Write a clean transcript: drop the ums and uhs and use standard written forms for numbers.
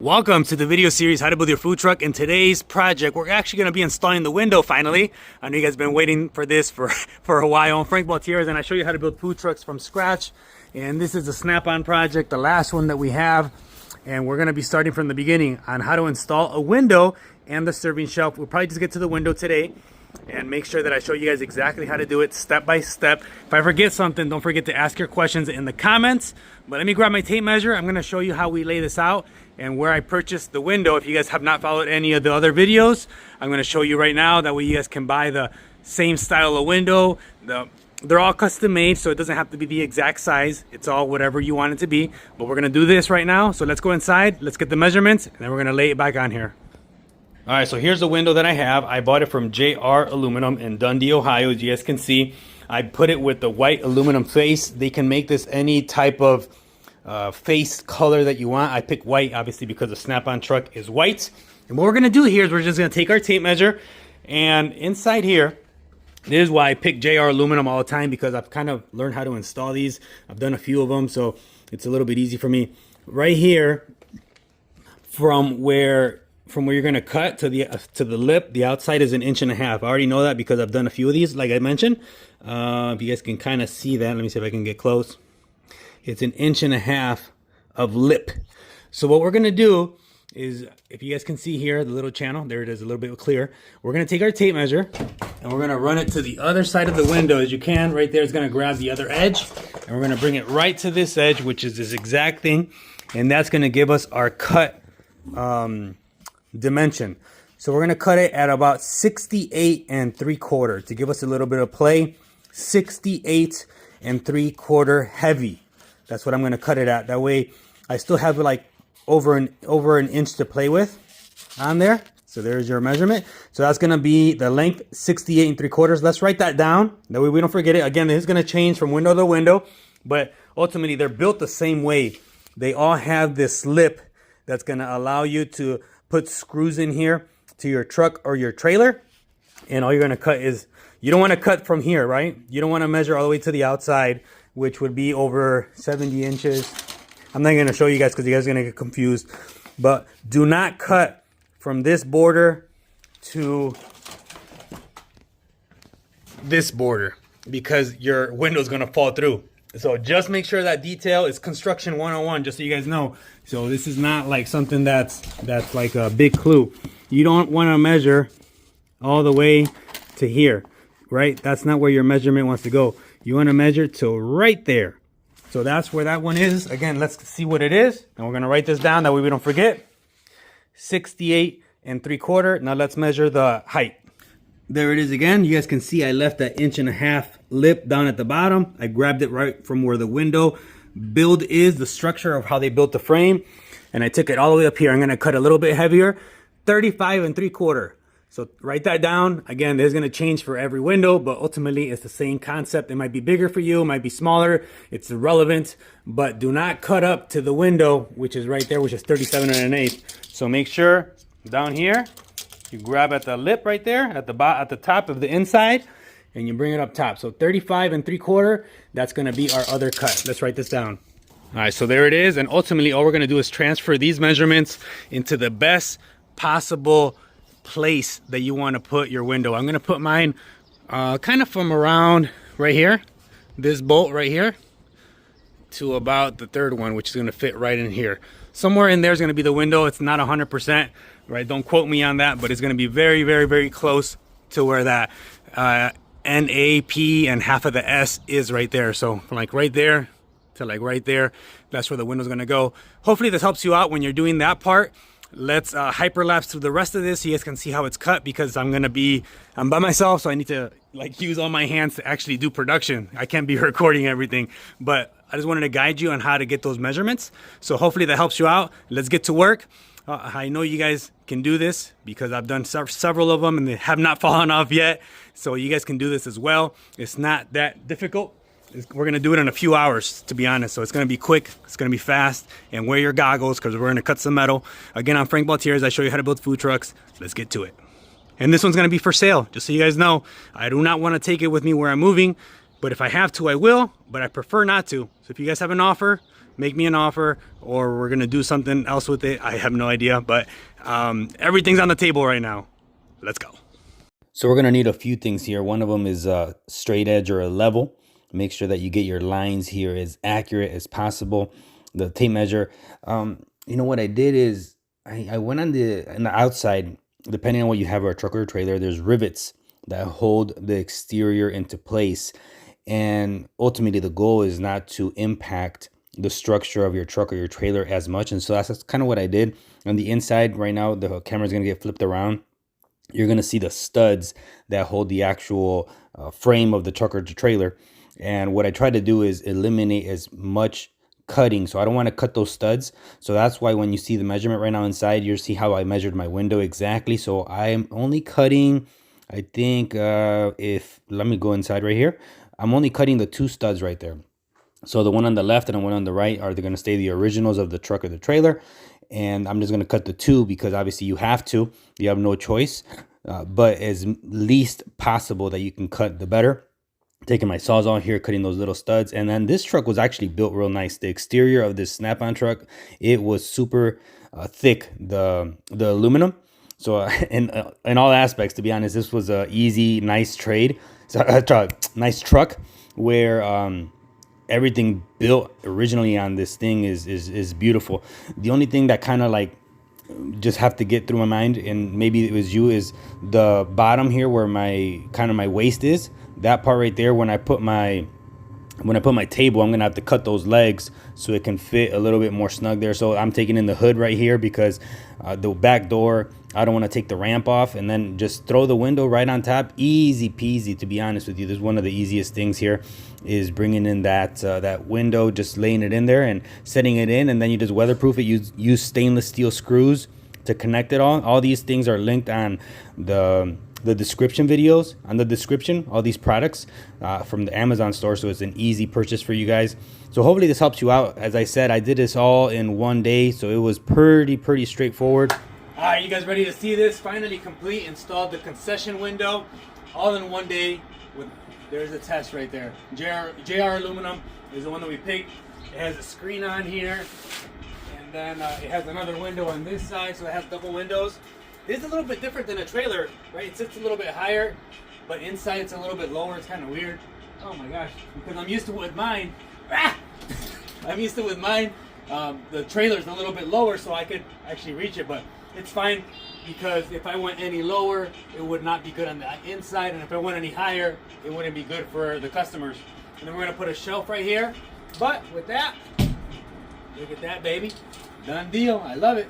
Welcome to the video series, How to Build Your Food Truck. In today's project, we're actually going to be installing the window finally. I know you guys have been waiting for this for a while. I'm Frank Baltier's, and I show you how to build food trucks from scratch. And this is a snap-on project, the last one that we have. And we're going to be starting from the beginning on how to install a window and the serving shelf. We'll probably just get to the window today and make sure that I show you guys exactly how to do it step by step. If I forget something, don't forget to ask your questions in the comments. But let me grab my tape measure. I'm going to show you how we lay this out and where I purchased the window. If you guys have not followed any of the other videos, I'm going to show you right now. That way you guys can buy the same style of window. They're all custom made, so it doesn't have to be the exact size. It's all whatever you want it to be. But we're going to do this right now. So let's go inside. Let's get the measurements, and then we're going to lay it back on here. All right, so here's the window that I have. I bought it from JR Aluminum in Dundee, Ohio. As you guys can see, I put it with the white aluminum face. They can make this any type of face color that you want. I picked white, obviously, because the snap-on truck is white. And what we're gonna do here is we're just gonna take our tape measure, and inside here, this is why I pick JR Aluminum all the time, because I've kind of learned how to install these. I've done a few of them, so it's a little bit easy for me. Right here, from where you're gonna cut to the lip, the outside is 1.5 inches. I already know that because I've done a few of these, like I mentioned. If you guys can kind of see that, let me see if I can get close. It's 1.5 inches of lip. So what we're gonna do is, if you guys can see here, the little channel, there it is, a little bit clear. We're gonna take our tape measure and we're gonna run it to the other side of the window. As you can, right there is gonna grab the other edge, and we're gonna bring it right to this edge, which is this exact thing, and that's gonna give us our cut dimension. So we're gonna cut it at about 68 3/4 to give us a little bit of play. 68 3/4 heavy. That's what I'm gonna cut it at. That way I still have like over an inch to play with on there. So there's your measurement. So that's gonna be the length, 68 3/4. Let's write that down. That way we don't forget it. Again, this is gonna change from window to window, but ultimately they're built the same way. They all have this lip that's gonna allow you to put screws in here to your truck or your trailer. And all you're gonna cut is, you don't wanna cut from here, right? You don't wanna measure all the way to the outside, which would be over 70 inches. I'm not gonna show you guys because you guys are gonna get confused. But do not cut from this border to this border, because your window's gonna fall through. So just make sure that detail is construction 101, just so you guys know. So this is not like something that's like a big clue. You don't want to measure all the way to here, right? That's not where your measurement wants to go. You want to measure to right there. So that's where that one is. Again, let's see what it is. And we're going to write this down, that way we don't forget. 68 3/4. Now let's measure the height. There it is again. You guys can see I left that 1.5 inch lip down at the bottom. I grabbed it right from where the window build is, the structure of how they built the frame. And I took it all the way up here. I'm going to cut a little bit heavier, 35 3/4. So write that down. Again, this is going to change for every window, but ultimately it's the same concept. It might be bigger for you, it might be smaller. It's irrelevant, but do not cut up to the window, which is right there, which is 37 1/8. So make sure down here, you grab at the lip right there, at the top of the inside, and you bring it up top. So 35 3/4, that's gonna be our other cut. Let's write this down. All right, so there it is. And ultimately all we're gonna do is transfer these measurements into the best possible place that you wanna put your window. I'm gonna put mine kind of from around right here, this bolt right here, to about the third one, which is gonna fit right in here. Somewhere in there is gonna be the window. It's not 100%, right? Don't quote me on that, but it's gonna be very, very, very close to where that NAP and half of the S is right there. So from like right there to like right there, that's where the window's gonna go. Hopefully this helps you out when you're doing that part. Let's hyperlapse through the rest of this so you guys can see how it's cut, because I'm by myself, so I need to like use all my hands to actually do production. I can't be recording everything, but I just wanted to guide you on how to get those measurements. So hopefully that helps you out. Let's get to work. I know you guys can do this because I've done several of them and they have not fallen off yet. So you guys can do this as well. It's not that difficult. We're gonna do it in a few hours, to be honest. So it's gonna be quick, it's gonna be fast, and wear your goggles because we're gonna cut some metal. Again, I'm Frank Baltier's. I show you how to build food trucks. Let's get to it. And this one's gonna be for sale, just so you guys know. I do not wanna take it with me where I'm moving, but if I have to, I will, but I prefer not to. So if you guys have an offer, make me an offer, or we're gonna do something else with it. I have no idea, but everything's on the table right now. Let's go. So we're gonna need a few things here. One of them is a straight edge or a level. Make sure that you get your lines here as accurate as possible. The tape measure. You know what I did is I went on the outside. Depending on what you have, or a truck or a trailer, there's rivets that hold the exterior into place. And ultimately, the goal is not to impact the structure of your truck or your trailer as much. And so that's kind of what I did. On the inside right now, the camera's going to get flipped around. You're going to see the studs that hold the actual frame of the truck or the trailer. And what I try to do is eliminate as much cutting. So I don't want to cut those studs. So that's why when you see the measurement right now inside, you'll see how I measured my window exactly. So I'm only cutting, I think, let me go inside right here. I'm only cutting the 2 studs right there. So the one on the left and the one on the right are going to stay the originals of the truck or the trailer. And I'm just going to cut the 2 because obviously you have to. You have no choice. But as least possible that you can cut, the better. Taking my Sawzall here, cutting those little studs. And then this truck was actually built real nice. The exterior of this Snap-on truck, it was super thick, the aluminum. So in all aspects, to be honest, this was a easy, nice trade. So nice truck where everything built originally on this thing is beautiful. The only thing that kind of like just have to get through my mind, and maybe it was you, is the bottom here where my waist is. That part right there, when I put my table, I'm gonna have to cut those legs so it can fit a little bit more snug there. So I'm taking in the hood right here because the back door, I don't want to take the ramp off, and then just throw the window right on top. Easy peasy, to be honest with you. This is one of the easiest things here, is bringing in that window, just laying it in there and setting it in, and then you just weatherproof it. Use stainless steel screws to connect it all. All these things are linked on the description videos, on the description, all these products from the Amazon store. So it's an easy purchase for you guys. So hopefully this helps you out. As I said, I did this all in one day, so it was pretty straightforward. All right, you guys ready to see this? Finally complete. Installed the concession window all in one day. There's a test right there. JR Aluminum is the one that we picked. It has a screen on here, and then it has another window on this side, so it has double windows. It's a little bit different than a trailer, right? It sits a little bit higher, but inside it's a little bit lower. It's kind of weird. Oh my gosh, because I'm used to it with mine. I'm used to it with mine. The trailer's a little bit lower, so I could actually reach it, but it's fine, because if I went any lower, it would not be good on the inside, and if I went any higher, it wouldn't be good for the customers. And then we're gonna put a shelf right here. But with that, look at that, baby. Done deal. I love it.